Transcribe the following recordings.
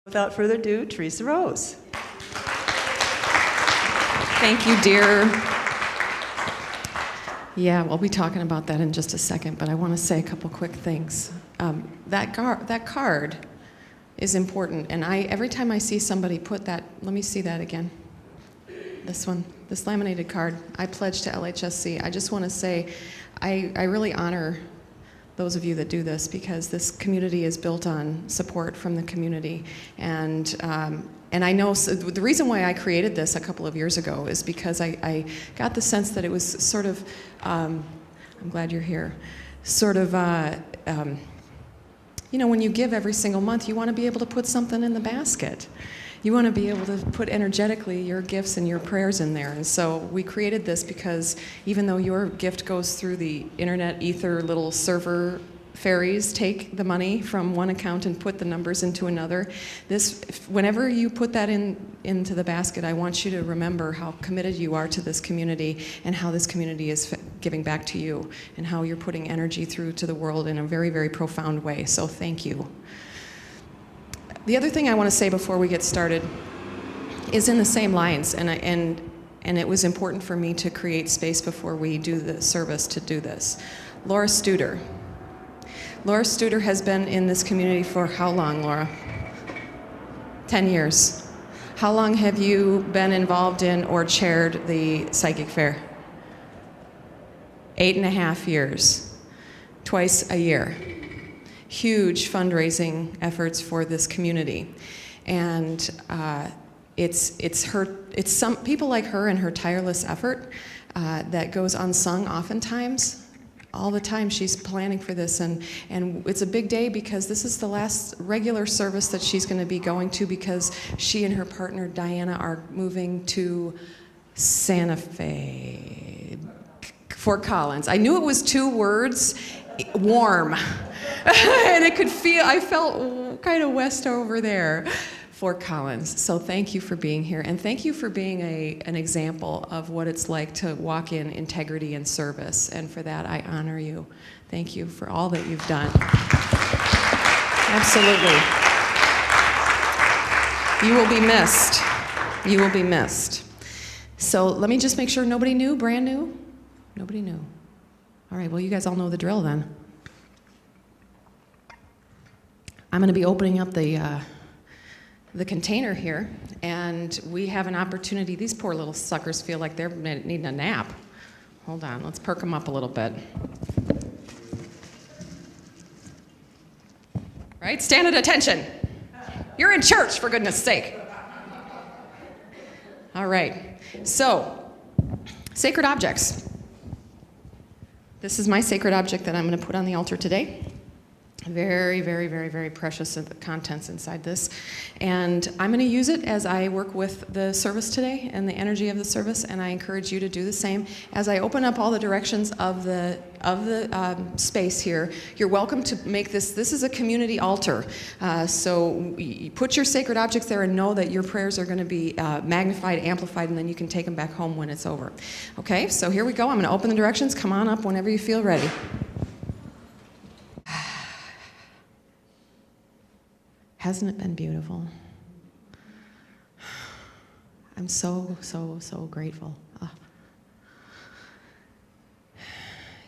Without further ado, Theresa Rose. Thank you, dear. Yeah, we'll be talking about that in just a second, but I want to say a couple quick things. That card is important, and every time I see somebody put that, let me see that again. This one, this laminated card, I pledge to LHSC. I just want to say I really honor those of you that do this, because this community is built on support from the community. And I know the reason why I created this a couple of years ago is because I got the sense that it was sort of, I'm glad you're here, sort of, you know, when you give every single month, you want to be able to put something in the basket. You want to be able to put energetically your gifts and your prayers in there. And so we created this because even though your gift goes through the internet ether little server fairies, take the money from one account and put the numbers into another, whenever you put that into the basket, I want you to remember how committed you are to this community and how this community is giving back to you and how you're putting energy through to the world in a very, very profound way. So thank you. The other thing I want to say before we get started is in the same lines, and it was important for me to create space before we do the service to do this. Laura Studer. Laura Studer has been in this community for how long, Laura? 10 years. How long have you been involved in or chaired the psychic fair? 8.5 years. Twice a year. Huge fundraising efforts for this community, and it's some people like her and her tireless effort that goes unsung oftentimes. All the time she's planning for this, and it's a big day because this is the last regular service that she's going to be going to, because she and her partner Diana are moving to Santa Fe, Fort Collins. I knew it was 2 words, warm. And I felt kind of west over there, Fort Collins. So thank you for being here, and thank you for being an example of what it's like to walk in integrity and service, and for that I honor you. Thank you for all that you've done. Absolutely. You will be missed. You will be missed. So let me just make sure nobody knew, brand new? Nobody knew. All right, well, you guys all know the drill then. I'm going to be opening up the container here, and we have an opportunity. These poor little suckers feel like they're needing a nap. Hold on, let's perk them up a little bit. Right? Stand at attention. You're in church, for goodness sake. All right. So, sacred objects. This is my sacred object that I'm going to put on the altar today. Very, very, very, very precious contents inside this. And I'm going to use it as I work with the service today and the energy of the service, and I encourage you to do the same. As I open up all the directions of the space here, you're welcome to make this is a community altar. So you put your sacred objects there and know that your prayers are going to be magnified, amplified, and then you can take them back home when it's over. Okay, so here we go. I'm going to open the directions. Come on up whenever you feel ready. Hasn't it been beautiful? I'm so, so, so grateful.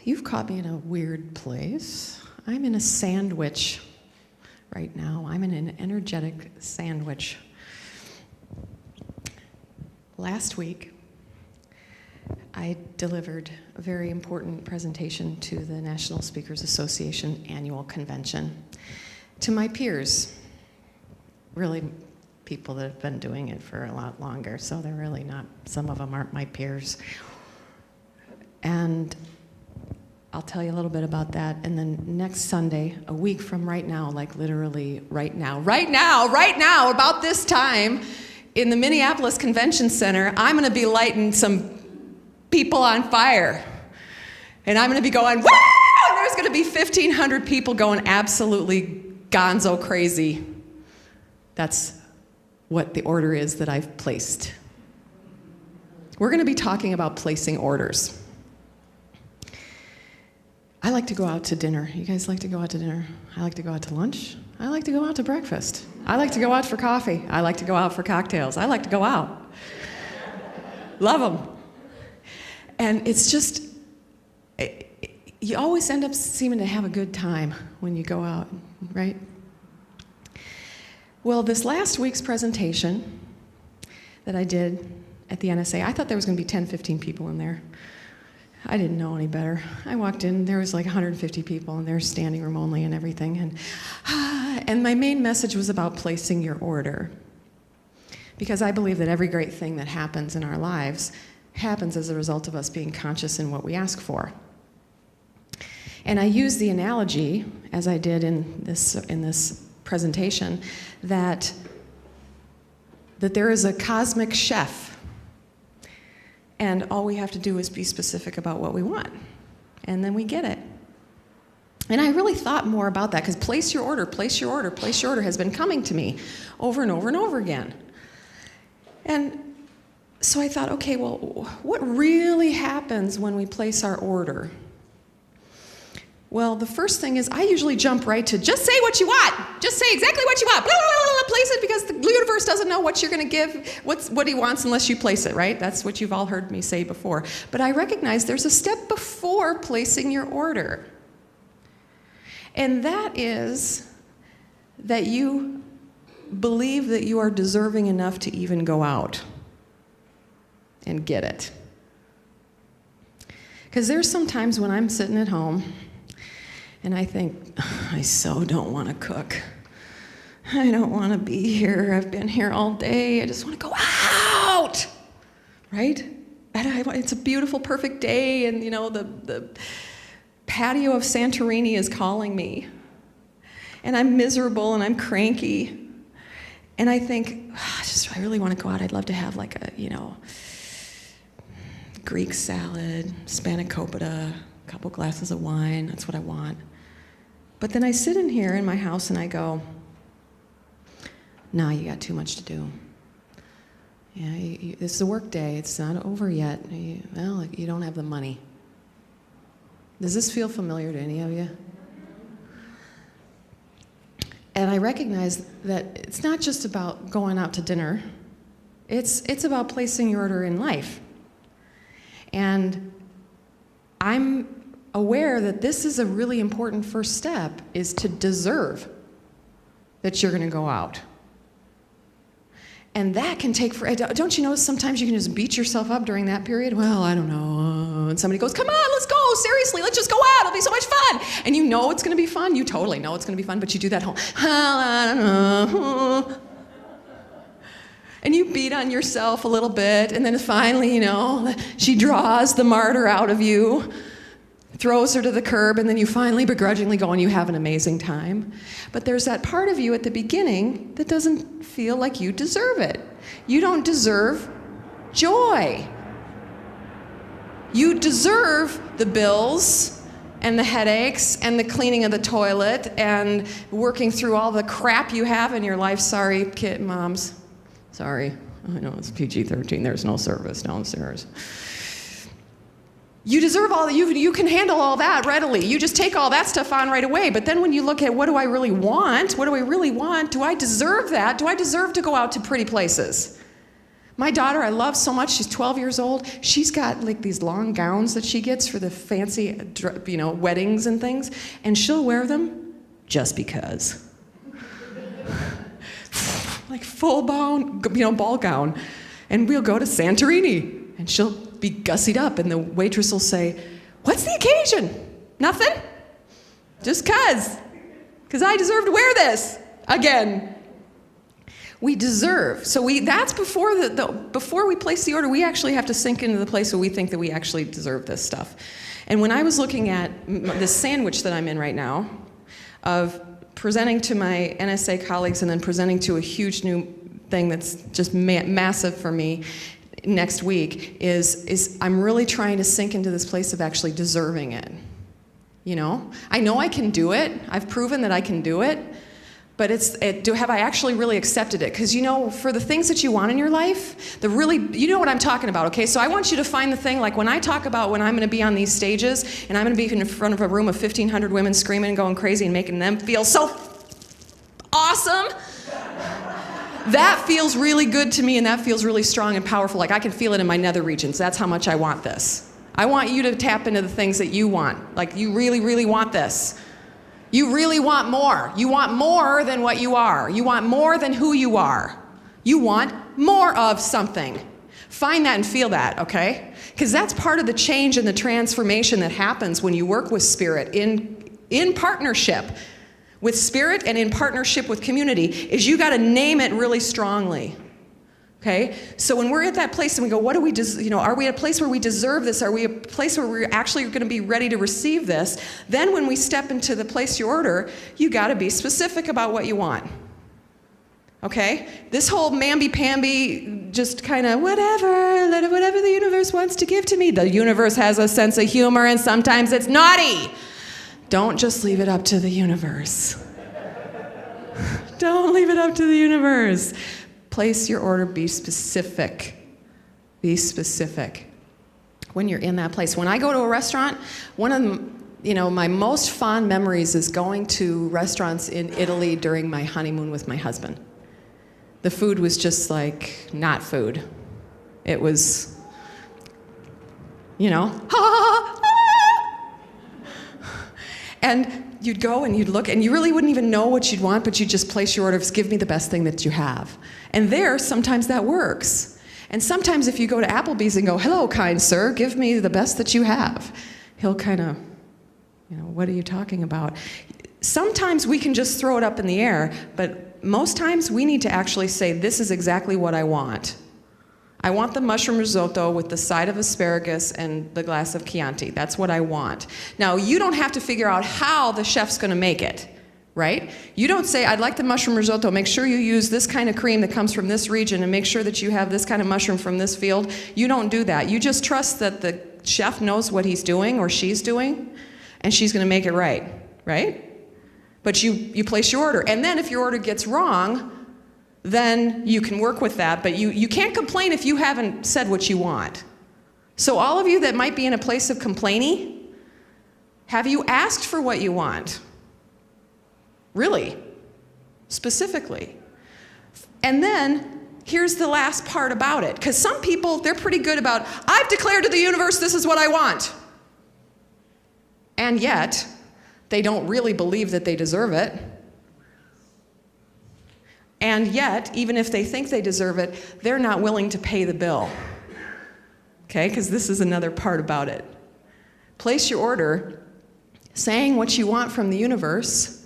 You've caught me in a weird place. I'm in a sandwich right now. I'm in an energetic sandwich. Last week, I delivered a very important presentation to the National Speakers Association annual convention to my peers. Really people that have been doing it for a lot longer, so they're really not, some of them aren't my peers. And I'll tell you a little bit about that. And then next Sunday, a week from right now, like literally right now, about this time, in the Minneapolis Convention Center, I'm going to be lighting some people on fire. And I'm going to be going, woo! And there's going to be 1,500 people going absolutely gonzo crazy. That's what the order is that I've placed. We're going to be talking about placing orders. I like to go out to dinner. You guys like to go out to dinner? I like to go out to lunch. I like to go out to breakfast. I like to go out for coffee. I like to go out for cocktails. I like to go out. Love them. And it's just, you always end up seeming to have a good time when you go out, right? Well, this last week's presentation that I did at the NSA, I thought there was going to be 10, 15 people in there. I didn't know any better. I walked in, there was like 150 people, and they're standing room only and everything. And my main message was about placing your order. Because I believe that every great thing that happens in our lives happens as a result of us being conscious in what we ask for. And I use the analogy, as I did in this presentation, that there is a cosmic chef. And all we have to do is be specific about what we want. And then we get it. And I really thought more about that, because place your order, place your order, place your order has been coming to me over and over and over again. And so I thought, okay, well, what really happens when we place our order? Well, the first thing is I usually jump right to just say what you want. Just say exactly what you want. Blah, blah, blah, blah, place it, because the universe doesn't know what you're going to give, what he wants, unless you place it, right? That's what you've all heard me say before. But I recognize there's a step before placing your order. And that is that you believe that you are deserving enough to even go out and get it. Because there's some times when I'm sitting at home and I think, I so don't want to cook. I don't want to be here. I've been here all day. I just want to go out, right? And it's a beautiful, perfect day, and the patio of Santorini is calling me. And I'm miserable and I'm cranky. And I think, I really want to go out. I'd love to have like a, Greek salad, spanakopita, a couple glasses of wine. That's what I want. But then I sit in here in my house and I go, no, you got too much to do. Yeah, this is a work day. It's not over yet. You don't have the money. Does this feel familiar to any of you? And I recognize that it's not just about going out to dinner. It's about placing your order in life. And I'm aware that this is a really important first step, is to deserve that you're going to go out. And that can take don't you know sometimes you can just beat yourself up during that period? Well, I don't know. And somebody goes, come on, let's go. Seriously, let's just go out. It'll be so much fun. And you know it's going to be fun. You totally know it's going to be fun, but you do that whole, I don't know. And you beat on yourself a little bit, and then finally, she draws the martyr out of you, throws her to the curb, and then you finally begrudgingly go and you have an amazing time. But there's that part of you at the beginning that doesn't feel like you deserve it. You don't deserve joy. You deserve the bills and the headaches and the cleaning of the toilet and working through all the crap you have in your life. Sorry, kid moms. Sorry. I know it's PG-13. There's no service downstairs. You deserve all that. You can handle all that readily. You just take all that stuff on right away. But then when you look at what do I really want? What do I really want? Do I deserve that? Do I deserve to go out to pretty places? My daughter, I love so much. She's 12 years old. She's got like these long gowns that she gets for the fancy, weddings and things. And she'll wear them just because. Like full-blown, ball gown. And we'll go to Santorini. And she'll be gussied up, and the waitress will say, what's the occasion? Nothing? Just 'cause I deserve to wear this again. We deserve. So that's before before we place the order, we actually have to sink into the place where we think that we actually deserve this stuff. And when I was looking at this sandwich that I'm in right now, of presenting to my NSA colleagues and then presenting to a huge new thing that's just massive for me next week, is I'm really trying to sink into this place of actually deserving it. I know I can do it. I've proven that I can do it. But have I actually really accepted it? Because for the things that you want in your life, you know what I'm talking about, okay? So I want you to find the thing, like when I talk about when I'm going to be on these stages, and I'm going to be in front of a room of 1,500 women screaming and going crazy and making them feel so awesome. that feels really good to me, and that feels really strong and powerful. Like I can feel it in my nether regions. That's how much I want this. I want you to tap into the things that you want. Like you really, really want this. You really want more. You want more than what you are. You want more than who you are. You want more of something. Find that and feel that, okay? Because that's part of the change and the transformation that happens when you work with spirit in partnership with spirit and in partnership with community, is you got to name it really strongly. Okay? So when we're at that place and we go, what do we are we at a place where we deserve this? Are we a place where we're actually going to be ready to receive this? Then when we step into the place you order, you got to be specific about what you want. Okay? This whole mamby-pamby, just kind of whatever the universe wants to give to me. The universe has a sense of humor and sometimes it's naughty. Don't just leave it up to the universe. Don't leave it up to the universe. Place your order, be specific. Be specific. When you're in that place. When I go to a restaurant, one of my most fond memories is going to restaurants in Italy during my honeymoon with my husband. The food was just like not food. It was, and you'd go and you'd look, and you really wouldn't even know what you'd want, but you'd just place your order, just give me the best thing that you have. And there, sometimes that works. And sometimes if you go to Applebee's and go, hello, kind sir, give me the best that you have, he'll kind of, what are you talking about? Sometimes we can just throw it up in the air, but most times we need to actually say, this is exactly what I want. I want the mushroom risotto with the side of asparagus and the glass of Chianti. That's what I want. Now, you don't have to figure out how the chef's going to make it, right? You don't say, I'd like the mushroom risotto. Make sure you use this kind of cream that comes from this region and make sure that you have this kind of mushroom from this field. You don't do that. You just trust that the chef knows what he's doing or she's doing, and she's going to make it right, right? But you place your order. And then if your order gets wrong, then you can work with that, but you can't complain if you haven't said what you want. So all of you that might be in a place of complaining, have you asked for what you want? Really? Specifically. And then, here's the last part about it, because some people, they're pretty good about, I've declared to the universe this is what I want. And yet, they don't really believe that they deserve it. And yet, even if they think they deserve it, they're not willing to pay the bill. Okay, because this is another part about it. Place your order, saying what you want from the universe,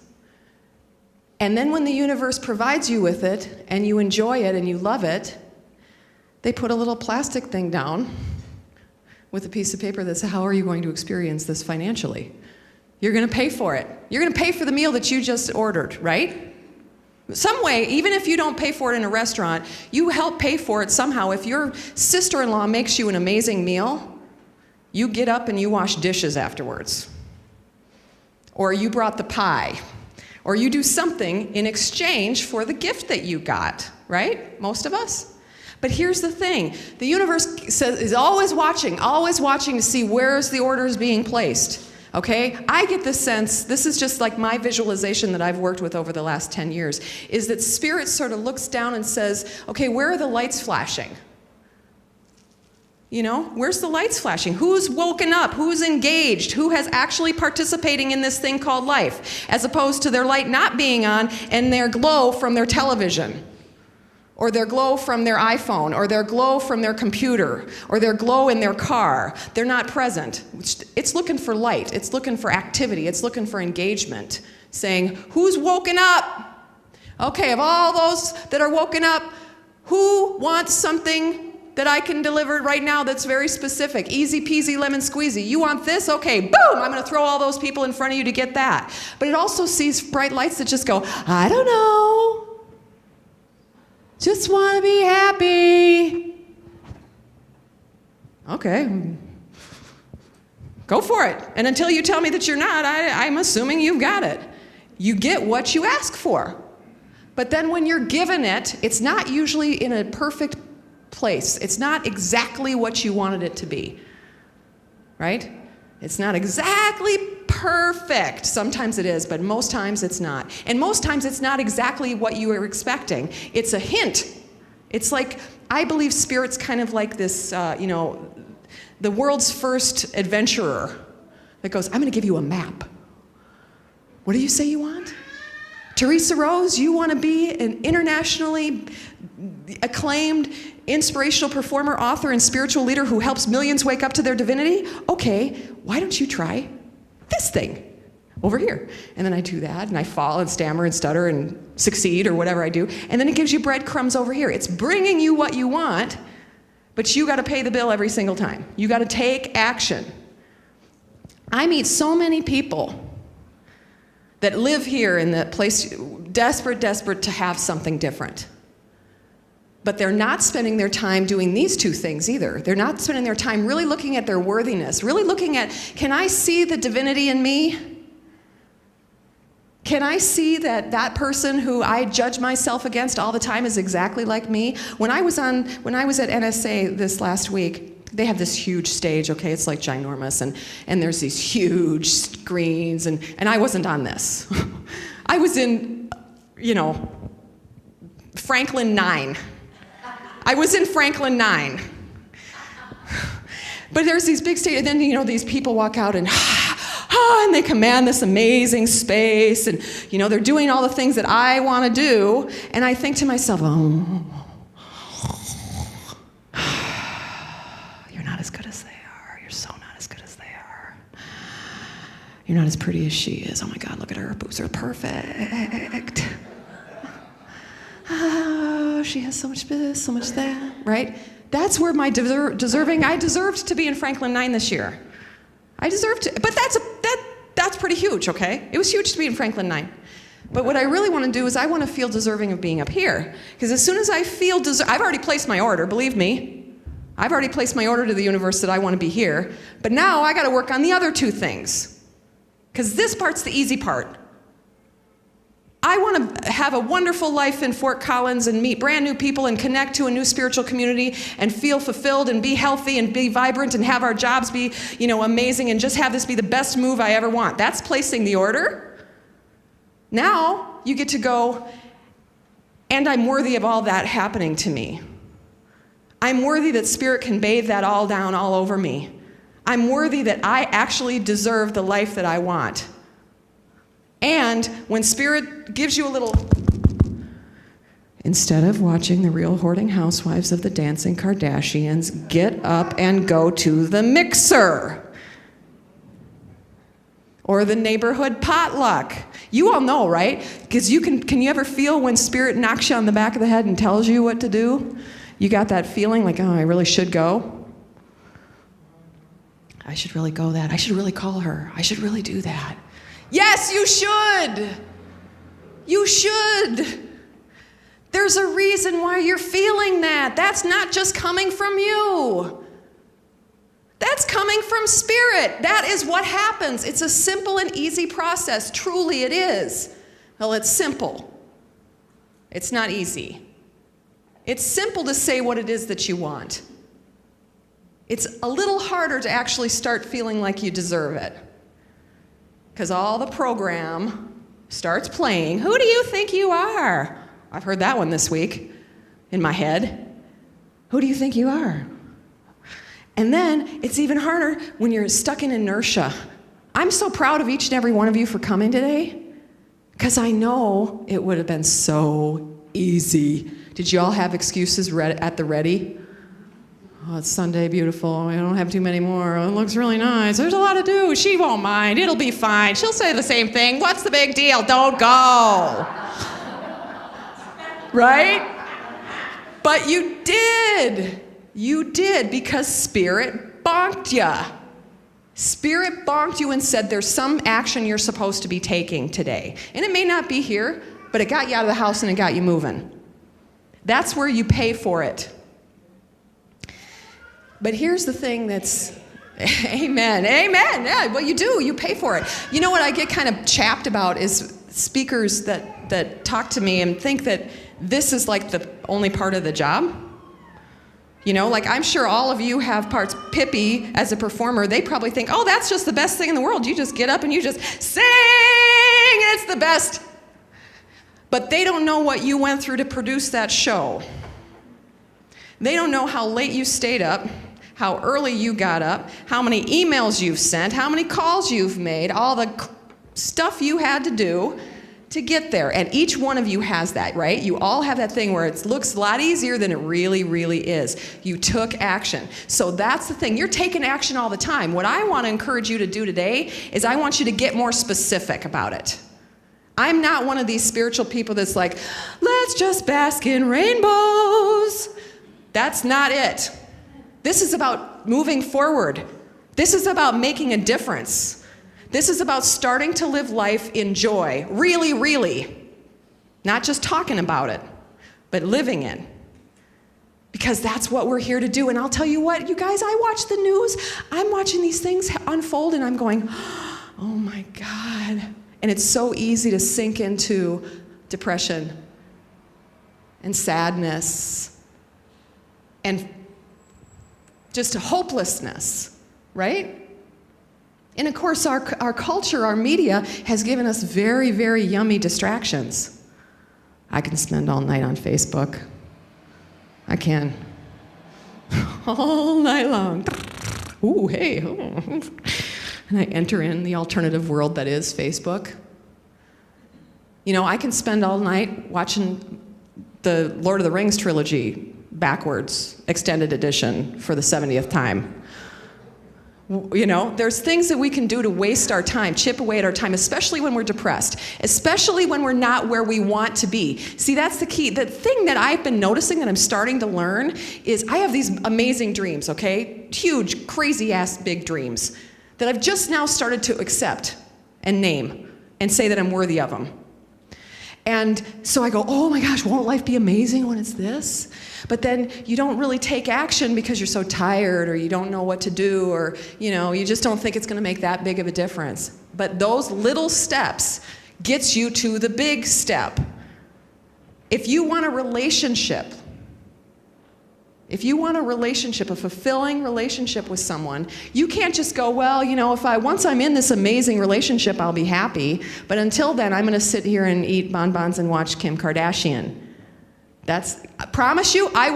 and then when the universe provides you with it, and you enjoy it and you love it, they put a little plastic thing down with a piece of paper that says, how are you going to experience this financially? You're going to pay for it. You're going to pay for the meal that you just ordered, right? Some way, even if you don't pay for it in a restaurant, you help pay for it somehow. If your sister-in-law makes you an amazing meal, you get up and you wash dishes afterwards. Or you brought the pie. Or you do something in exchange for the gift that you got, right? Most of us. But here's the thing. The universe is always watching to see where's the orders being placed. Okay? I get the sense, this is just like my visualization that I've worked with over the last 10 years, is that spirit sort of looks down and says, okay, where are the lights flashing? Where's the lights flashing? Who's woken up? Who's engaged? Who has actually participating in this thing called life? As opposed to their light not being on and their glow from their television. Or their glow from their iPhone, or their glow from their computer, or their glow in their car. They're not present. It's looking for light. It's looking for activity. It's looking for engagement. Saying, who's woken up? Okay, of all those that are woken up, who wants something that I can deliver right now that's very specific? Easy peasy lemon squeezy. You want this? Okay, boom! I'm going to throw all those people in front of you to get that. But it also sees bright lights that just go, I don't know. Just want to be happy. Okay. Go for it. And until you tell me that you're not, I'm assuming you've got it. You get what you ask for. But then when you're given it, it's not usually in a perfect place. It's not exactly what you wanted it to be. Right? It's not exactly perfect. perfect. Sometimes it is, but most times it's not. And most times it's not exactly what you were expecting. It's a hint. It's like, I believe Spirit's kind of like this, the world's first adventurer that goes, I'm going to give you a map. What do you say you want? Theresa Rose, you want to be an internationally acclaimed inspirational performer, author, and spiritual leader who helps millions wake up to their divinity? Okay, why don't you try this thing over here? And then I do that, and I fall and stammer and stutter and succeed or whatever I do, and then it gives you breadcrumbs over here. It's bringing you what you want, but you got to pay the bill every single time. You got to take action. I meet so many people that live here in the place, desperate to have something different. But they're not spending their time doing these two things either. They're not spending their time really looking at their worthiness, really looking at, can I see the divinity in me? Can I see that that person who I judge myself against all the time is exactly like me? When I was at NSA this last week, they have this huge stage, okay? It's like ginormous, and there's these huge screens, and I wasn't on this. I was in, Franklin 9. I was in Franklin 9. But there's these big stages, and then, these people walk out and they command this amazing space, and, they're doing all the things that I want to do, and I think to myself, you're not as good as they are. You're so not as good as they are. You're not as pretty as she is. Oh my God, look at her. Her boobs are perfect. Oh, she has so much this, so much that, right? That's where my I deserved to be in Franklin 9 this year. I deserved to, but that's pretty huge, okay? It was huge to be in Franklin 9. But what I really want to do is I want to feel deserving of being up here. Because as soon as I feel I've already placed my order, believe me. I've already placed my order to the universe that I want to be here. But now I got to work on the other two things. Because this part's the easy part. I want to have a wonderful life in Fort Collins and meet brand new people and connect to a new spiritual community and feel fulfilled and be healthy and be vibrant and have our jobs be, amazing and just have this be the best move I ever want. That's placing the order. Now you get to go, and I'm worthy of all that happening to me. I'm worthy that Spirit can bathe that all down all over me. I'm worthy that I actually deserve the life that I want. And when Spirit gives you a little, instead of watching the Real Hoarding Housewives of the Dancing Kardashians, get up and go to the mixer. Or the neighborhood potluck. You all know, right? Because can you ever feel when Spirit knocks you on the back of the head and tells you what to do? You got that feeling like, oh, I really should go? I should really go that. I should really call her. I should really do that. Yes, you should. You should. There's a reason why you're feeling that. That's not just coming from you. That's coming from Spirit. That is what happens. It's a simple and easy process. Truly it is. Well, it's simple. It's not easy. It's simple to say what it is that you want. It's a little harder to actually start feeling like you deserve it. Because all the program starts playing. Who do you think you are? I've heard that one this week in my head. Who do you think you are? And then it's even harder when you're stuck in inertia. I'm so proud of each and every one of you for coming today, because I know it would have been so easy. Did you all have excuses at the ready? Oh, it's Sunday, beautiful. I don't have too many more. Oh, it looks really nice. There's a lot to do. She won't mind. It'll be fine. She'll say the same thing. What's the big deal? Don't go. Right? But you did. You did, because Spirit bonked ya. Spirit bonked you and said there's some action you're supposed to be taking today. And it may not be here, but it got you out of the house and it got you moving. That's where you pay for it. But here's the thing that's, amen, yeah, well, you do, you pay for it. You know what I get kind of chapped about is speakers that talk to me and think that this is like the only part of the job. You know, like I'm sure all of you have parts. Pippi, as a performer, they probably think, oh, that's just the best thing in the world. You just get up and you just sing, it's the best. But they don't know what you went through to produce that show. They don't know how late you stayed up, how early you got up, how many emails you've sent, how many calls you've made, all the stuff you had to do to get there. And each one of you has that, right? You all have that thing where it looks a lot easier than it really, really is. You took action. So that's the thing. You're taking action all the time. What I want to encourage you to do today is I want you to get more specific about it. I'm not one of these spiritual people that's like, let's just bask in rainbows. That's not it. This is about moving forward. This is about making a difference. This is about starting to live life in joy, really, really. Not just talking about it, but living in. Because that's what we're here to do. And I'll tell you what, you guys, I watch the news. I'm watching these things unfold and I'm going, oh my God. And it's so easy to sink into depression and sadness and just hopelessness, right? And of course, our culture, our media, has given us very, very yummy distractions. I can spend all night on Facebook. I can. All night long. Ooh, hey. Oh. And I enter in the alternative world that is Facebook. You know, I can spend all night watching the Lord of the Rings trilogy backwards, extended edition, for the 70th time. You know, there's things that we can do to waste our time, chip away at our time, especially when we're depressed, especially when we're not where we want to be. See, that's the key. The thing that I've been noticing that I'm starting to learn is I have these amazing dreams, okay? Huge, crazy-ass big dreams that I've just now started to accept and name and say that I'm worthy of them. And so I go, oh my gosh, won't life be amazing when it's this? But then you don't really take action because you're so tired or you don't know what to do or, you know, you just don't think it's going to make that big of a difference. But those little steps gets you to the big step. If you want a relationship, a fulfilling relationship with someone, you can't just go, well, you know, once I'm in this amazing relationship, I'll be happy. But until then, I'm going to sit here and eat bonbons and watch Kim Kardashian. I promise you, I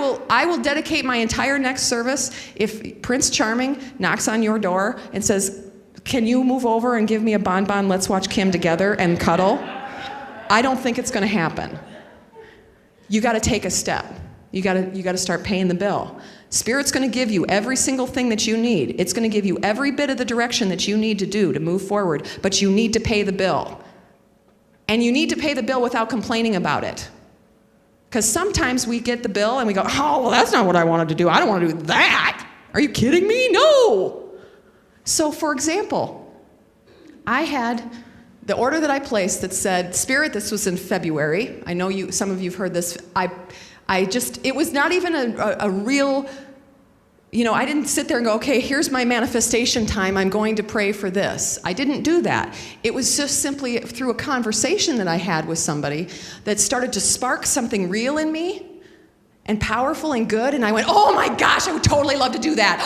will dedicate my entire next service if Prince Charming knocks on your door and says, can you move over and give me a bonbon, let's watch Kim together and cuddle? I don't think it's going to happen. You got to take a step. You got to start paying the bill. Spirit's going to give you every single thing that you need. It's going to give you every bit of the direction that you need to do to move forward, but you need to pay the bill. And you need to pay the bill without complaining about it. Because sometimes we get the bill and we go, oh, well, that's not what I wanted to do. I don't want to do that. Are you kidding me? No. So, for example, I had the order that I placed that said, Spirit, this was in February. I know some of you have heard this. It was not even a real, you know, I didn't sit there and go, okay, here's my manifestation time, I'm going to pray for this. I didn't do that. It was just simply through a conversation that I had with somebody that started to spark something real in me and powerful and good, and I went, oh my gosh, I would totally love to do that.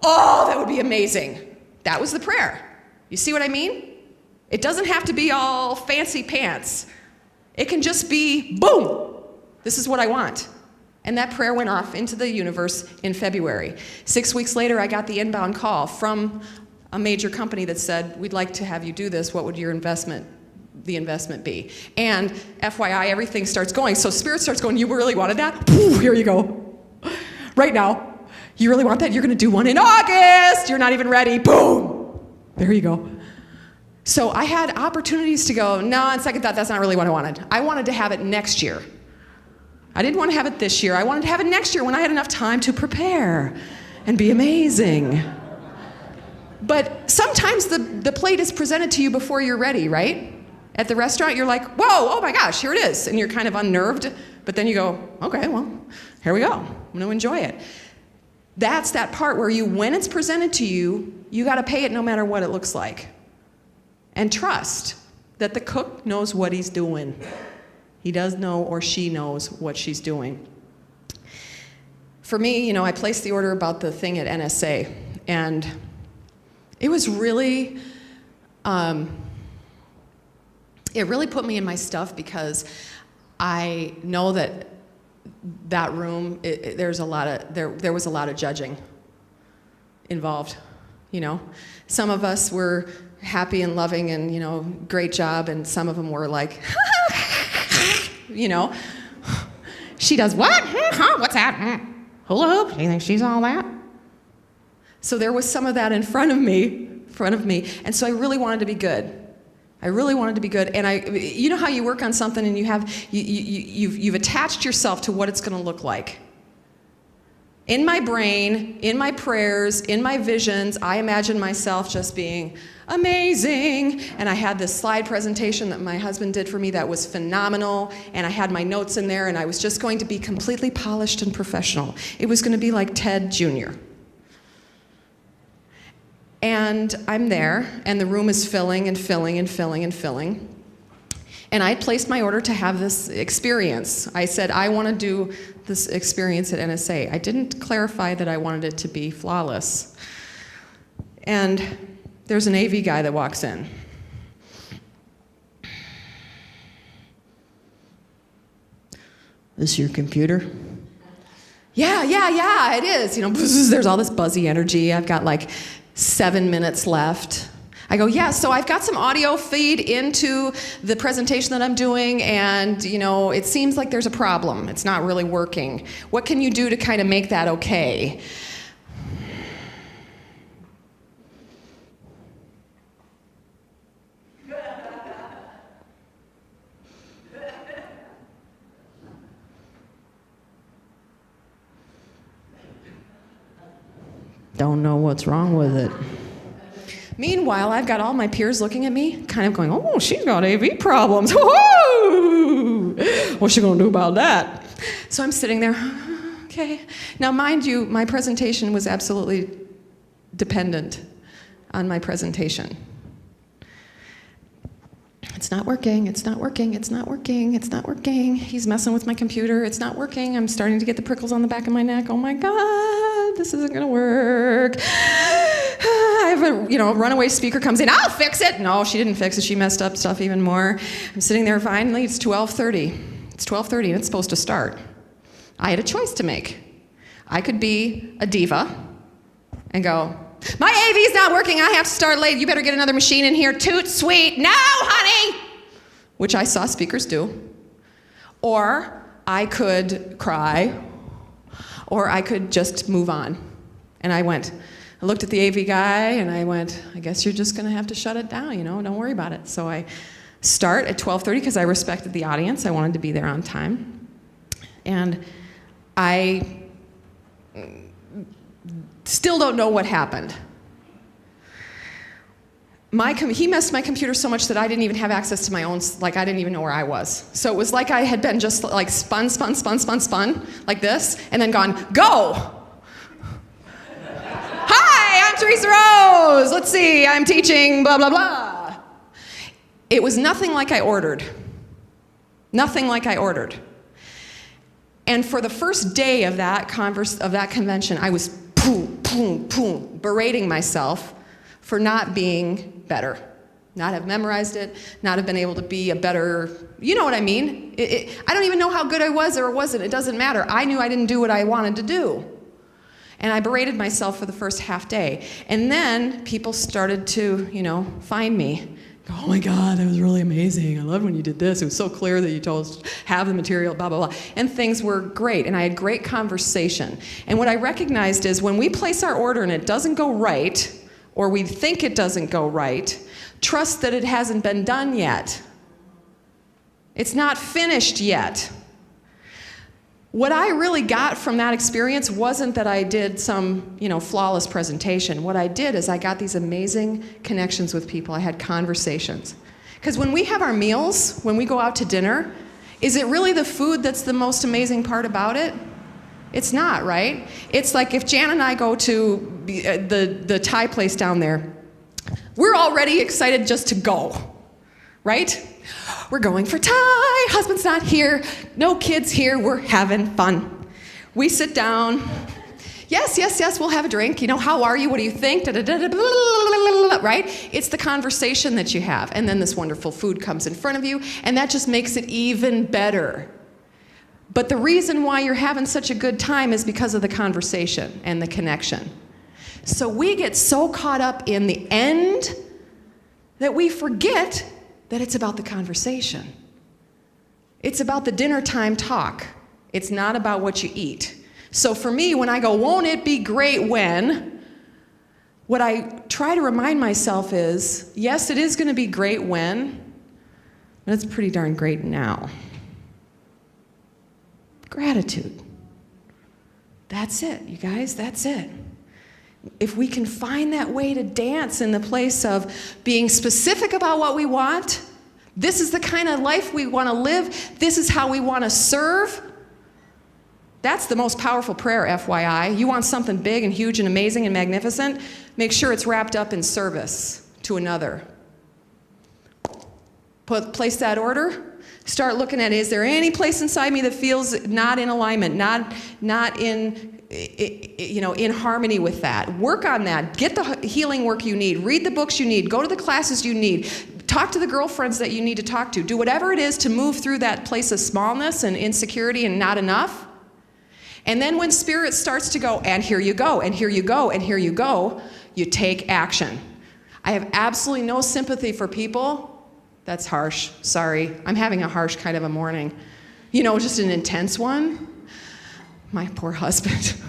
Oh, that would be amazing. That was the prayer. You see what I mean? It doesn't have to be all fancy pants. It can just be, boom, this is what I want. And that prayer went off into the universe in February. 6 weeks later, I got the inbound call from a major company that said, we'd like to have you do this. What would the investment be? And FYI, everything starts going. So Spirit starts going, you really wanted that? Here you go. Right now. You really want that? You're going to do one in August. You're not even ready. Boom. There you go. So I had opportunities to go, no, on second thought, that's not really what I wanted. I wanted to have it next year. I didn't want to have it this year. I wanted to have it next year when I had enough time to prepare and be amazing. But sometimes the plate is presented to you before you're ready, right? At the restaurant, you're like, whoa, oh my gosh, here it is. And you're kind of unnerved, but then you go, okay, well, here we go. I'm going to enjoy it. That's that part where when it's presented to you, you got to pay it no matter what it looks like. And trust that the cook knows what he's doing. He does know, or she knows what she's doing. for me, I placed the order about the thing at NSA, and it was really, it really put me in my stuff because I know that room, there was a lot of judging involved, Some of us were happy and loving and, great job, and some of them were like, she does what? Huh? What's that? Hula hoop? You think she's all that? So there was some of that in front of me, and so I really wanted to be good. And you know how you work on something and you've attached yourself to what it's going to look like. In my brain, in my prayers, in my visions, I imagined myself just being amazing. And I had this slide presentation that my husband did for me that was phenomenal. And I had my notes in there, and I was just going to be completely polished and professional. It was going to be like Ted Jr. And I'm there, and the room is filling and filling and filling and filling. And I placed my order to have this experience. I said, I want to do this experience at NSA. I didn't clarify that I wanted it to be flawless. And there's an AV guy that walks in. This your computer? Yeah, it is. There's all this buzzy energy. I've got like 7 minutes left. I go, yeah, so I've got some audio feed into the presentation that I'm doing, and it seems like there's a problem. It's not really working. What can you do to kind of make that okay? Don't know what's wrong with it. Meanwhile, I've got all my peers looking at me, kind of going, oh, she's got AV problems. Woo-hoo! What's she going to do about that? So I'm sitting there, okay. Now, mind you, my presentation was absolutely dependent on my presentation. It's not working, it's not working, it's not working, it's not working. He's messing with my computer, it's not working. I'm starting to get the prickles on the back of my neck. Oh my God, this isn't gonna work. I have a runaway speaker comes in, I'll fix it. No, she didn't fix it, she messed up stuff even more. I'm sitting there, finally, it's 12:30. It's 12:30 and it's supposed to start. I had a choice to make. I could be a diva and go, my AV's not working, I have to start late, you better get another machine in here, toot sweet, no honey! Which I saw speakers do. Or I could cry, or I could just move on. And I looked at the AV guy and I went, I guess you're just gonna have to shut it down, don't worry about it. So I start at 12:30 because I respected the audience, I wanted to be there on time. And I still don't know what happened. He messed my computer so much that I didn't even have access to my own, I didn't even know where I was. So it was like I had been just spun, like this, and then gone, go! Hi, I'm Theresa Rose! Let's see, I'm teaching blah, blah, blah. It was nothing like I ordered. Nothing like I ordered. And for the first day of that convention, I was berating myself for not being better, not have memorized it, not have been able to be a better, you know what I mean? I don't even know how good I was or wasn't, it doesn't matter. I knew I didn't do what I wanted to do. And I berated myself for the first half day. And then people started to, find me. Oh my God, that was really amazing. I love when you did this. It was so clear that you told us have the material, blah, blah, blah. And things were great, and I had great conversation. And what I recognized is when we place our order and it doesn't go right, or we think it doesn't go right, trust that it hasn't been done yet. It's not finished yet. What I really got from that experience wasn't that I did some, flawless presentation. What I did is I got these amazing connections with people. I had conversations. Because when we have our meals, when we go out to dinner, is it really the food that's the most amazing part about it? It's not, right? It's like if Jan and I go to the Thai place down there, we're already excited just to go, right? We're going for Thai, husband's not here, no kids here, we're having fun. We sit down. Yes, we'll have a drink. You know, how are you? What do you think? Right? It's the conversation that you have. And then this wonderful food comes in front of you, and that just makes it even better. But the reason why you're having such a good time is because of the conversation and the connection. So we get so caught up in the end that we forget that it's about the conversation. It's about the dinner time talk. It's not about what you eat. So for me, when I go, won't it be great when, what I try to remind myself is, yes, it is going to be great when, but it's pretty darn great now. Gratitude. That's it, you guys, that's it. If we can find that way to dance in the place of being specific about what we want, this is the kind of life we want to live, this is how we want to serve, that's the most powerful prayer, FYI. You want something big and huge and amazing and magnificent, make sure it's wrapped up in service to another. Place that order. Start looking at, is there any place inside me that feels not in alignment, not in, in harmony with that? Work on that. Get the healing work you need. Read the books you need. Go to the classes you need. Talk to the girlfriends that you need to talk to. Do whatever it is to move through that place of smallness and insecurity and not enough. And then when spirit starts to go, and here you go, and here you go, and here you go, you take action. I have absolutely no sympathy for people. That's harsh. Sorry. I'm having a harsh kind of a morning. Just an intense one. My poor husband.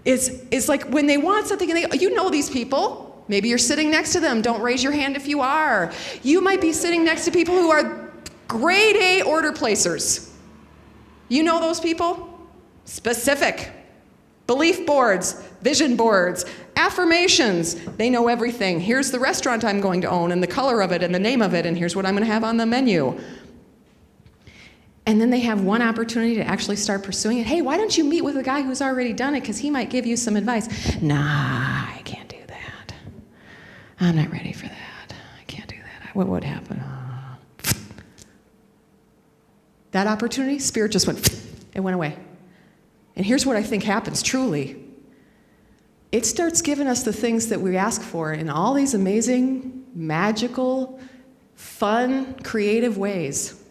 It's like when they want something, and these people. Maybe you're sitting next to them. Don't raise your hand if you are. You might be sitting next to people who are grade A order placers. You know those people? Specific. Belief boards, vision boards, affirmations. They know everything. Here's the restaurant I'm going to own and the color of it and the name of it, and here's what I'm going to have on the menu. And then they have one opportunity to actually start pursuing it. Hey, why don't you meet with a guy who's already done it because he might give you some advice. Nah, I can't do that. I'm not ready for that. I can't do that. What would happen? That opportunity, spirit just went, it went away. And here's what I think happens, truly. It starts giving us the things that we ask for in all these amazing, magical, fun, creative ways.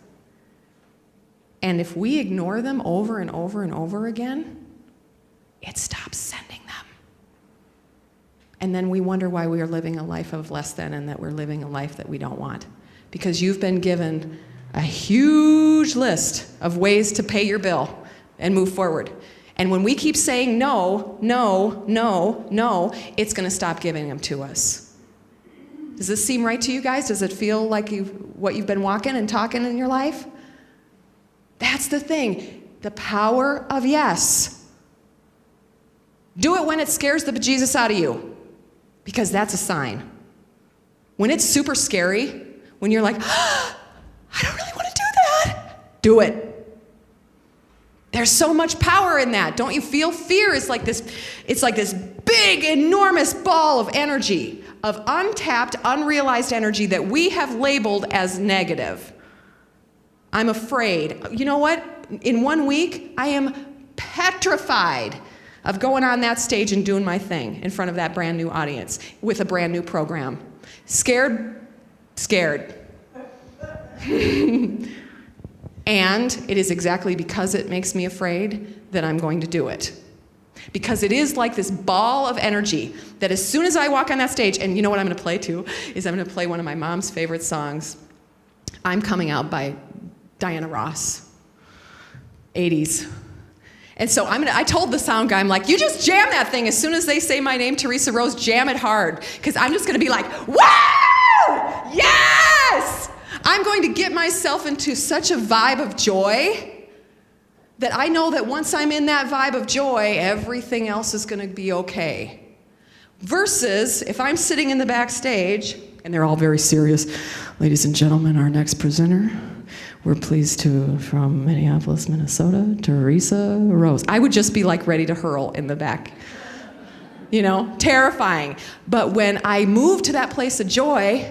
And if we ignore them over and over and over again, it stops sending them. And then we wonder why we are living a life of less than and that we're living a life that we don't want. Because you've been given a huge list of ways to pay your bill and move forward. And when we keep saying no, no, no, no, it's going to stop giving them to us. Does this seem right to you guys? Does it feel like what you've been walking and talking in your life? That's the thing. The power of yes. Do it when it scares the bejesus out of you, because that's a sign. When it's super scary, when you're like, I don't really want to do that, do it. There's so much power in that. Don't you feel? Fear is like this, it's like this big, enormous ball of energy, of untapped, unrealized energy that we have labeled as negative. I'm afraid. You know what? In 1 week, I am petrified of going on that stage and doing my thing in front of that brand new audience with a brand new program. Scared. And it is exactly because it makes me afraid that I'm going to do it. Because it is like this ball of energy that as soon as I walk on that stage, and you know what I'm going to play too, is I'm going to play one of my mom's favorite songs, I'm Coming Out by Diana Ross, 80s. And so I told the sound guy, I'm like, you just jam that thing. As soon as they say my name, Theresa Rose, jam it hard. Because I'm just going to be like, wow! Yes! I'm going to get myself into such a vibe of joy that I know that once I'm in that vibe of joy, everything else is going to be okay. Versus if I'm sitting in the backstage, and they're all very serious, ladies and gentlemen, our next presenter, we're pleased to, from Minneapolis, Minnesota, Theresa Rose. I would just be like ready to hurl in the back. Terrifying. But when I move to that place of joy,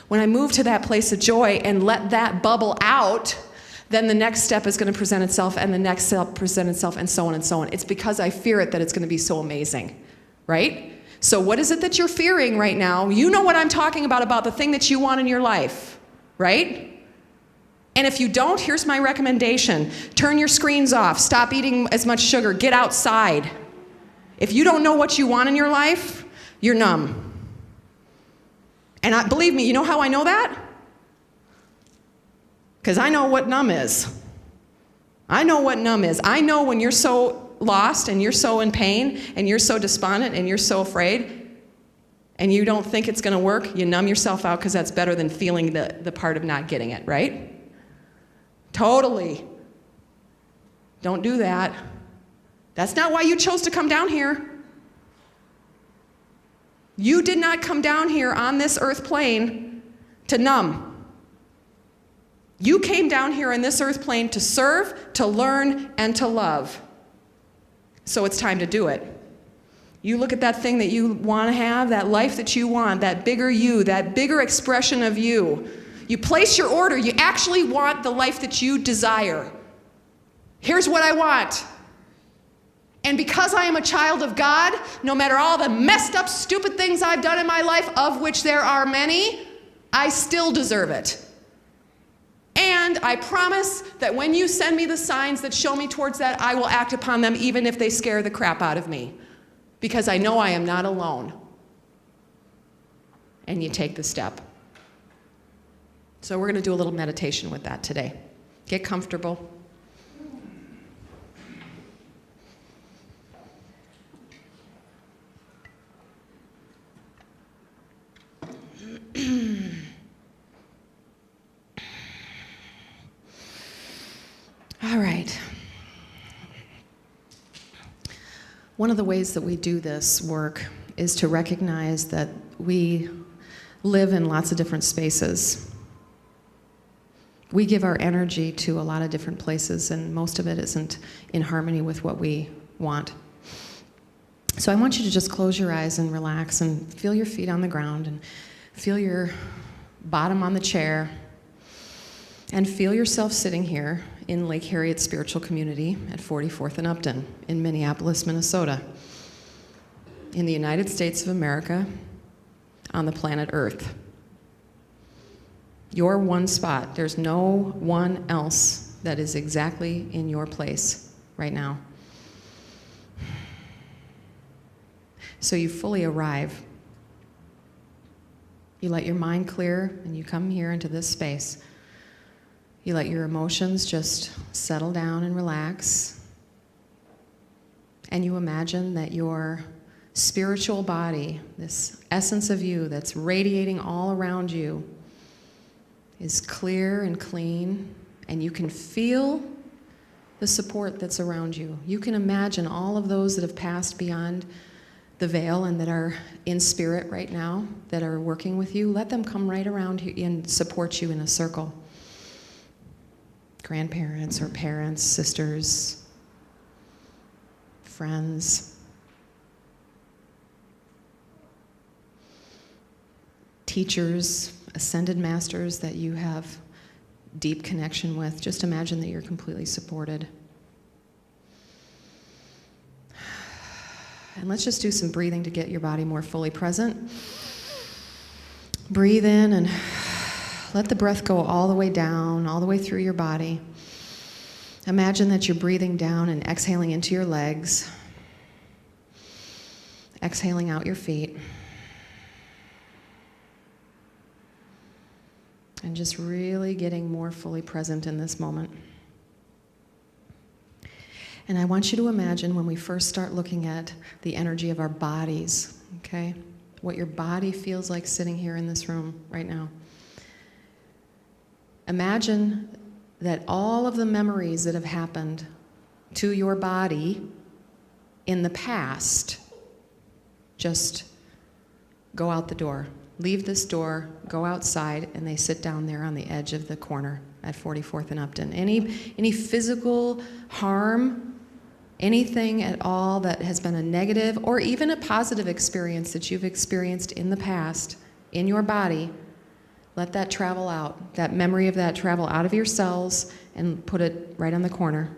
and let that bubble out, then the next step is going to present itself, and the next step present itself, and so on and so on. It's because I fear it that it's going to be so amazing, right? So what is it that you're fearing right now? You know what I'm talking about the thing that you want in your life, right? And if you don't, here's my recommendation. Turn your screens off. Stop eating as much sugar. Get outside. If you don't know what you want in your life, you're numb. And believe me, you know how I know that? Because I know what numb is. I know what numb is. I know when you're so lost and you're so in pain and you're so despondent and you're so afraid and you don't think it's going to work, you numb yourself out because that's better than feeling the part of not getting it, right? Totally. Don't do that. That's not why you chose to come down here. You did not come down here on this earth plane to numb. You came down here on this earth plane to serve, to learn, and to love. So it's time to do it. You look at that thing that you want to have, that life that you want, that bigger you, that bigger expression of you. You place your order. You actually want the life that you desire. Here's what I want. And because I am a child of God, no matter all the messed up, stupid things I've done in my life, of which there are many, I still deserve it. And I promise that when you send me the signs that show me towards that, I will act upon them even if they scare the crap out of me. Because I know I am not alone. And you take the step. So we're going to do a little meditation with that today. Get comfortable. All right. One of the ways that we do this work is to recognize that we live in lots of different spaces. We give our energy to a lot of different places, and most of it isn't in harmony with what we want. So I want you to just close your eyes and relax and feel your feet on the ground and feel your bottom on the chair and feel yourself sitting here in Lake Harriet Spiritual Community at 44th and Upton in Minneapolis, Minnesota, in the United States of America, on the planet Earth. Your one spot. There's no one else that is exactly in your place right now. So you fully arrive. You let your mind clear and you come here into this space. You let your emotions just settle down and relax. And you imagine that your spiritual body, this essence of you that's radiating all around you, is clear and clean, and you can feel the support that's around you. You can imagine all of those that have passed beyond the veil and that are in spirit right now, that are working with you. Let them come right around you and support you in a circle. Grandparents or parents, sisters, friends, teachers, ascended masters that you have deep connection with. Just imagine that you're completely supported. And let's just do some breathing to get your body more fully present. Breathe in and let the breath go all the way down, all the way through your body. Imagine that you're breathing down and exhaling into your legs, exhaling out your feet. And just really getting more fully present in this moment. And I want you to imagine when we first start looking at the energy of our bodies, okay? What your body feels like sitting here in this room right now. Imagine that all of the memories that have happened to your body in the past just go out the door. Leave this door, go outside, and they sit down there on the edge of the corner at 44th and Upton. Any physical harm, anything at all that has been a negative or even a positive experience that you've experienced in the past in your body, let that travel out. That memory of that travel out of your cells and put it right on the corner.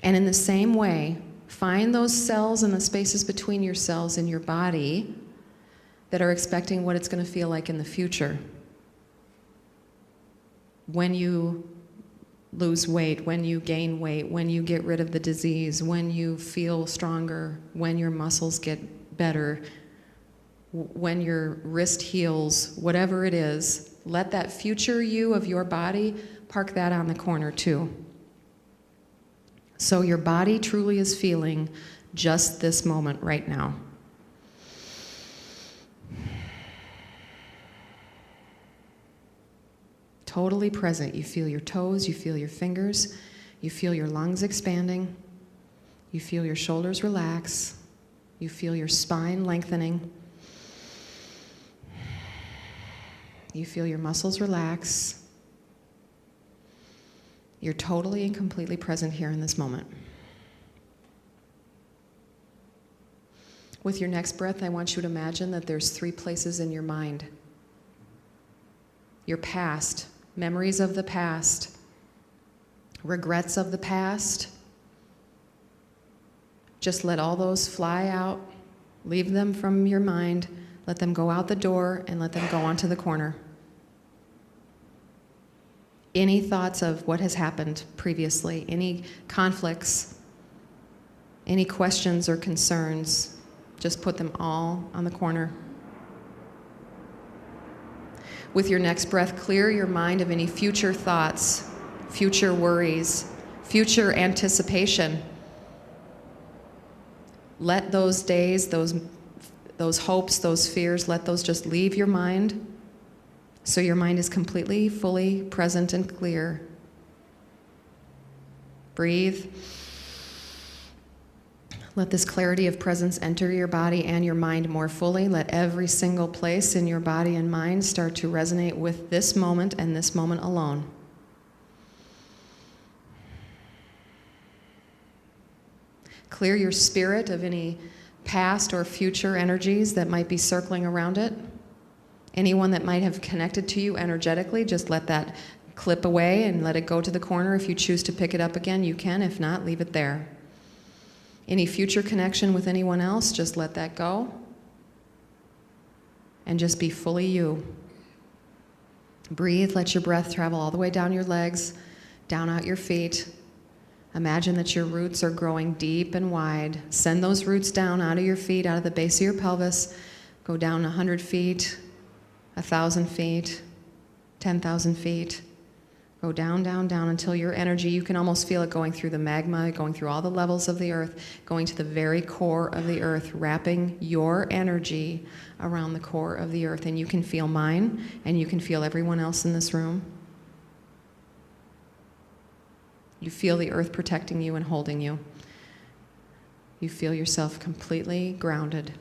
And in the same way, find those cells and the spaces between your cells in your body that are expecting what it's going to feel like in the future. When you lose weight, when you gain weight, when you get rid of the disease, when you feel stronger, when your muscles get better, when your wrist heals, whatever it is, let that future you of your body, park that on the corner too. So your body truly is feeling just this moment right now. Totally present. You feel your toes, you feel your fingers, you feel your lungs expanding, you feel your shoulders relax, you feel your spine lengthening, you feel your muscles relax. You're totally and completely present here in this moment. With your next breath, I want you to imagine that there's 3 places in your mind. Your past, memories of the past, regrets of the past. Just let all those fly out, leave them from your mind, let them go out the door, and let them go onto the corner. Any thoughts of what has happened previously, any conflicts, any questions or concerns, just put them all on the corner. With your next breath, clear your mind of any future thoughts, future worries, future anticipation. Let those days, those hopes, those fears, let those just leave your mind. So your mind is completely, fully present and clear. Breathe. Let this clarity of presence enter your body and your mind more fully. Let every single place in your body and mind start to resonate with this moment and this moment alone. Clear your spirit of any past or future energies that might be circling around it. Anyone that might have connected to you energetically, just let that clip away and let it go to the corner. If you choose to pick it up again, you can. If not, leave it there. Any future connection with anyone else, just let that go. And just be fully you. Breathe, let your breath travel all the way down your legs, down out your feet. Imagine that your roots are growing deep and wide. Send those roots down out of your feet, out of the base of your pelvis. Go down 100 feet, 1,000 feet, 10,000 feet. Go down, down, down until your energy, you can almost feel it going through the magma, going through all the levels of the earth, going to the very core of the earth, wrapping your energy around the core of the earth. And you can feel mine, and you can feel everyone else in this room. You feel the earth protecting you and holding you. You feel yourself completely grounded.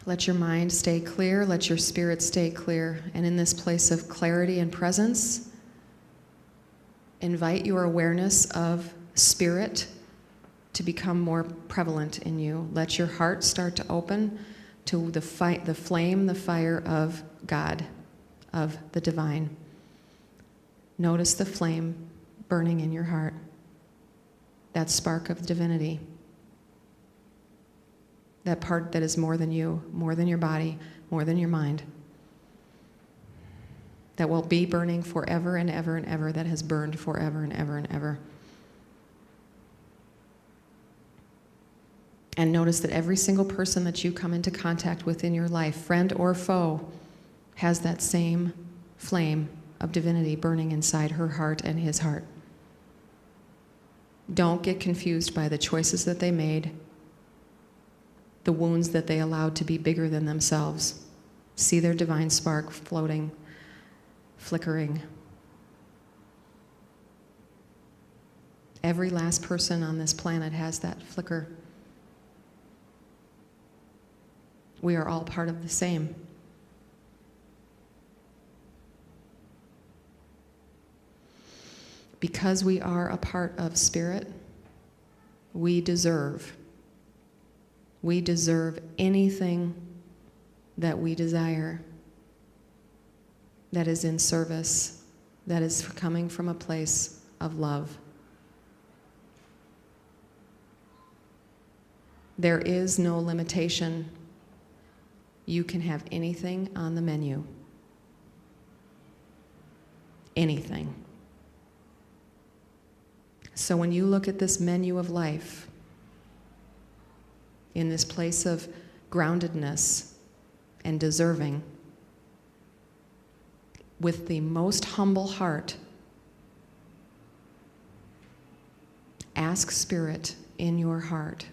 Let your mind stay clear, let your spirit stay clear. And in this place of clarity and presence, invite your awareness of spirit to become more prevalent in you. Let your heart start to open to the flame, the fire of God, of the divine. Notice the flame burning in your heart, that spark of divinity. That part that is more than you, more than your body, more than your mind. That will be burning forever and ever and ever, that has burned forever and ever and ever. And notice that every single person that you come into contact with in your life, friend or foe, has that same flame of divinity burning inside her heart and his heart. Don't get confused by the choices that they made, the wounds that they allowed to be bigger than themselves. See their divine spark floating, flickering. Every last person on this planet has that flicker. We are all part of the same. Because we are a part of spirit, we deserve anything that we desire, that is in service, that is coming from a place of love. There is no limitation. You can have anything on the menu. Anything. So when you look at this menu of life, in this place of groundedness and deserving, with the most humble heart, ask Spirit in your heart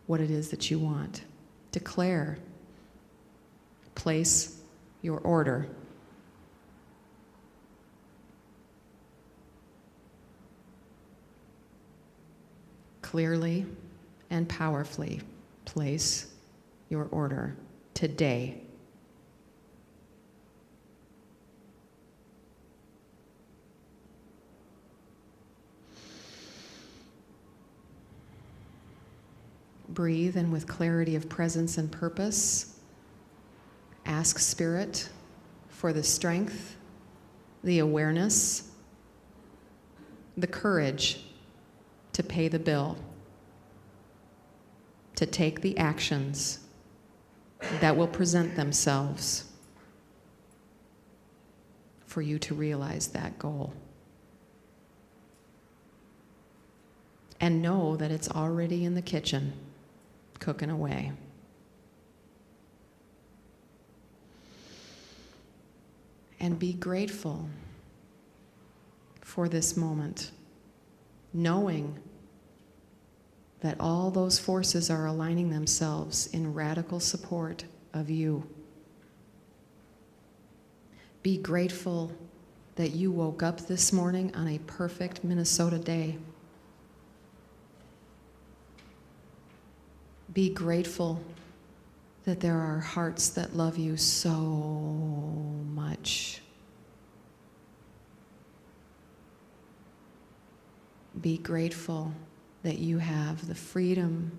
what it is that you want. Declare, place your order. Clearly and powerfully place your order today. Breathe, and with clarity of presence and purpose, ask Spirit for the strength, the awareness, the courage to pay the bill, to take the actions that will present themselves for you to realize that goal. And know that it's already in the kitchen, cooking away. And be grateful for this moment, knowing that all those forces are aligning themselves in radical support of you. Be grateful that you woke up this morning on a perfect Minnesota day. Be grateful that there are hearts that love you so much. Be grateful that you have the freedom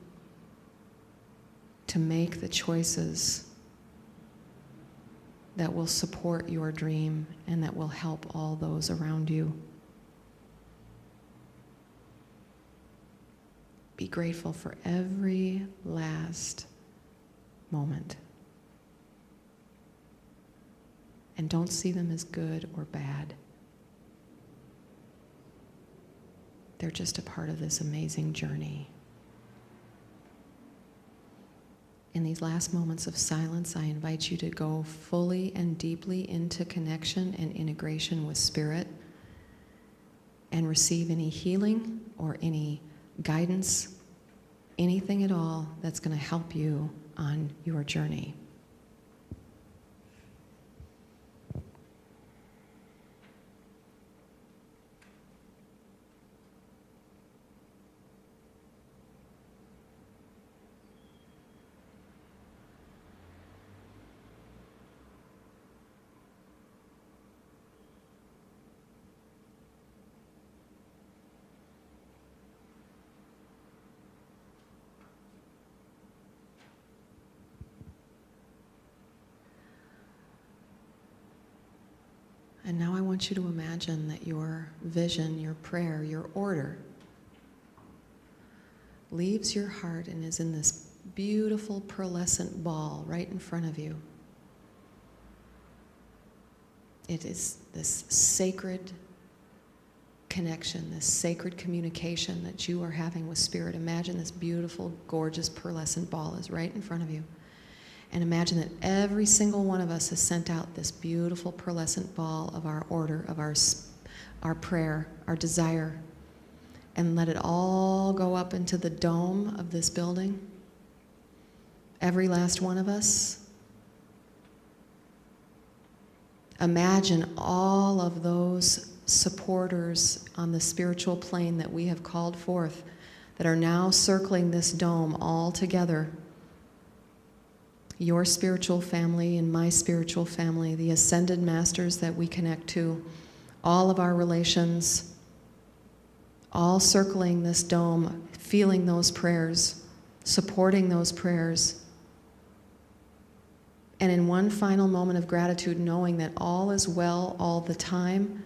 to make the choices that will support your dream and that will help all those around you. Be grateful for every last moment. And don't see them as good or bad. They're just a part of this amazing journey. In these last moments of silence, I invite you to go fully and deeply into connection and integration with Spirit and receive any healing or any guidance, anything at all that's going to help you on your journey. And now I want you to imagine that your vision, your prayer, your order leaves your heart and is in this beautiful pearlescent ball right in front of you. It is this sacred connection, this sacred communication that you are having with Spirit. Imagine this beautiful, gorgeous pearlescent ball is right in front of you. And imagine that every single one of us has sent out this beautiful pearlescent ball of our order, of our prayer, our desire, and let it all go up into the dome of this building. Every last one of us. Imagine all of those supporters on the spiritual plane that we have called forth that are now circling this dome all together. Your spiritual family and my spiritual family, the ascended masters that we connect to, all of our relations, all circling this dome, feeling those prayers, supporting those prayers. And in one final moment of gratitude, knowing that all is well all the time,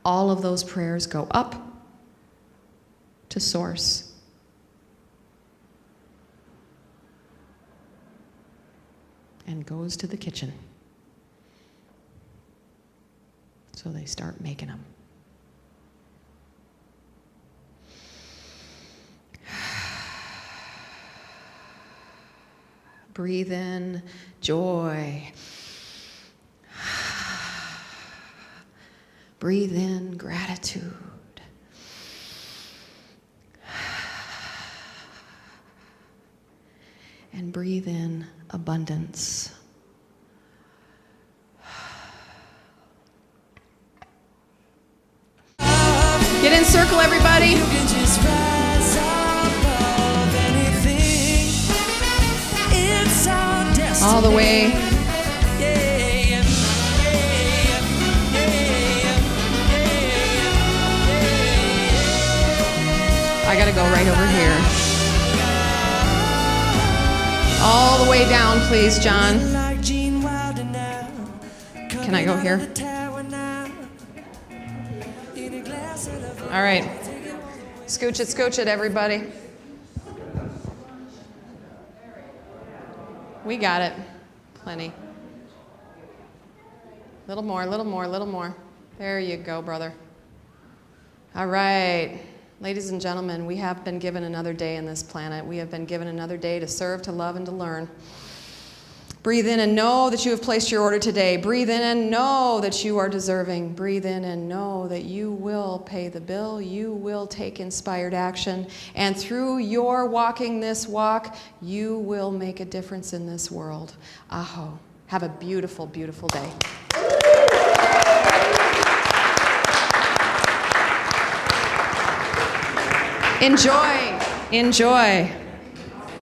all of those prayers go up to Source. And goes to the kitchen. So they start making them. Breathe in joy. Breathe in gratitude. And breathe in abundance. Get in circle, everybody. You can just rise above anything. It's our destiny. All the way. I gotta go right over here. All the way down, please, John. Can I go here? All right. Scooch it, everybody. We got it. Plenty. Little more. There you go, brother. All right. Ladies and gentlemen, we have been given another day on this planet. We have been given another day to serve, to love, and to learn. Breathe in and know that you have placed your order today. Breathe in and know that you are deserving. Breathe in and know that you will pay the bill. You will take inspired action. And through your walking this walk, you will make a difference in this world. Aho. Have a beautiful, beautiful day. Enjoy.